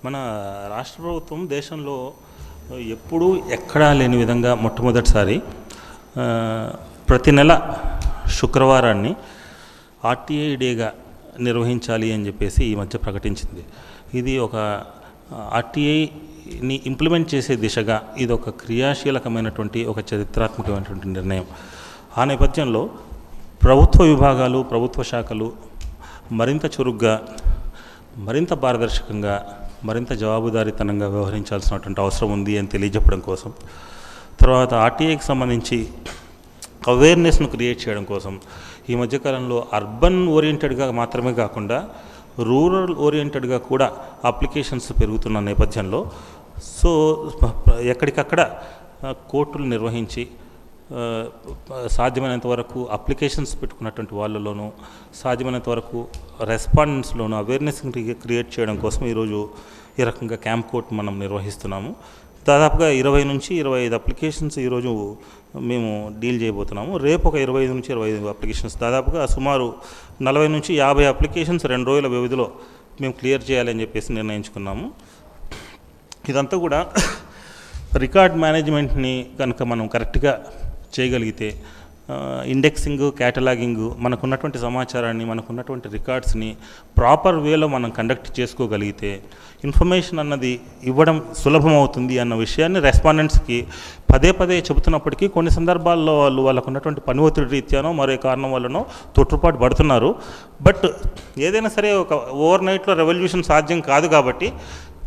మన రాష్ట్ర ప్రభుత్వం దేశంలో ఎప్పుడూ ఎక్కడా లేని విధంగా మొట్టమొదటిసారి ప్రతి నెల శుక్రవారాన్ని ఆర్టీఐ డేగా నిర్వహించాలి అని చెప్పేసి ఈ మధ్య ప్రకటించింది. ఇది ఒక ఆర్టీఐని ఇంప్లిమెంట్ చేసే దిశగా ఇది ఒక క్రియాశీలకమైనటువంటి ఒక చరిత్రాత్మకమైనటువంటి నిర్ణయం. ఆ నేపథ్యంలో ప్రభుత్వ విభాగాలు, ప్రభుత్వ శాఖలు మరింత చురుగ్గా, మరింత పారదర్శకంగా, మరింత జవాబుదారీతనంగా వ్యవహరించాల్సినటువంటి అవసరం ఉంది అని తెలియజెప్పడం కోసం, తర్వాత ఆర్టీఐకి సంబంధించి అవేర్నెస్ను క్రియేట్ చేయడం కోసం ఈ మధ్యకాలంలో అర్బన్ ఓరియంటెడ్గా మాత్రమే కాకుండా రూరల్ ఓరియంటెడ్గా కూడా అప్లికేషన్స్ పెరుగుతున్న నేపథ్యంలో ఎక్కడికక్కడ కోర్టులు నిర్వహించి సాధ్యమైనంత వరకు అప్లికేషన్స్ పెట్టుకున్నటువంటి వాళ్ళలోనూ, సాధ్యమైనంత వరకు రెస్పాండెంట్స్లోనూ అవేర్నెస్ క్రియేట్ చేయడం కోసం ఈరోజు ఈ రకంగా క్యాంప్ కోర్ట్ మనం నిర్వహిస్తున్నాము. దాదాపుగా 20 నుంచి 25 అప్లికేషన్స్ ఈరోజు మేము డీల్ చేయబోతున్నాము. రేపు ఒక 25 నుంచి 25 అప్లికేషన్స్, దాదాపుగా సుమారు 40 నుంచి 50 అప్లికేషన్స్ 2 రోజుల వ్యవధిలో మేము క్లియర్ చేయాలని చెప్పేసి నిర్ణయించుకున్నాము. ఇదంతా కూడా రికార్డ్ మేనేజ్మెంట్ని కనుక మనం కరెక్ట్గా చేయగలిగితే, ఇండెక్సింగ్, క్యాటలాగింగ్, మనకున్నటువంటి సమాచారాన్ని, మనకున్నటువంటి రికార్డ్స్ని ప్రాపర్ వేలో మనం కండక్ట్ చేసుకోగలిగితే ఇన్ఫర్మేషన్ అన్నది ఇవ్వడం సులభమవుతుంది అన్న విషయాన్ని రెస్పాండెంట్స్కి పదే పదే చెబుతున్నప్పటికీ కొన్ని సందర్భాల్లో వాళ్ళకు ఉన్నటువంటి పని ఒత్తిడి రీత్యానో మరే కారణం వల్లనో తొట్టుపాటు పడుతున్నారు. బట్ ఏదైనా సరే ఒక ఓవర్ నైట్లో రెవల్యూషన్ సాధ్యం కాదు కాబట్టి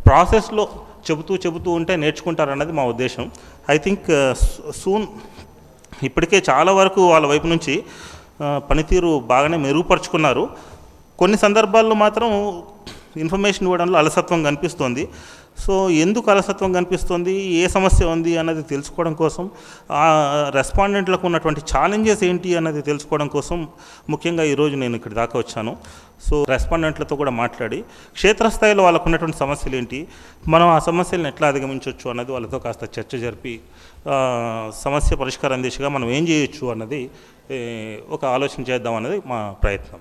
ప్రాసెస్లో చెబుతూ ఉంటే నేర్చుకుంటారన్నది మా ఉద్దేశం. ఐ థింక్ సూన్ ఇప్పటికే చాలా వరకు వాళ్ళ వైపు నుంచి పనితీరు బాగానే మెరుగుపరుచుకున్నారు. కొన్ని సందర్భాల్లో మాత్రం ఇన్ఫర్మేషన్ ఇవ్వడంలో అలసత్వం కనిపిస్తోంది. సో ఎందుకు అలసత్వం కనిపిస్తుంది, ఏ సమస్య ఉంది అన్నది తెలుసుకోవడం కోసం, ఆ రెస్పాండెంట్లకు ఉన్నటువంటి ఛాలెంజెస్ ఏంటి అన్నది తెలుసుకోవడం కోసం ముఖ్యంగా ఈరోజు నేను ఇక్కడి దాకా వచ్చాను. సో రెస్పాండెంట్లతో కూడా మాట్లాడి క్షేత్రస్థాయిలో వాళ్ళకు ఉన్నటువంటి సమస్యలు ఏంటి, మనం ఆ సమస్యలను ఎట్లా అధిగమించవచ్చు అన్నది వాళ్ళతో కాస్త చర్చ జరిపి సమస్య పరిష్కారం దిశగా మనం ఏం చేయొచ్చు అన్నది ఒక ఆలోచన చేద్దాం అన్నది మా ప్రయత్నం.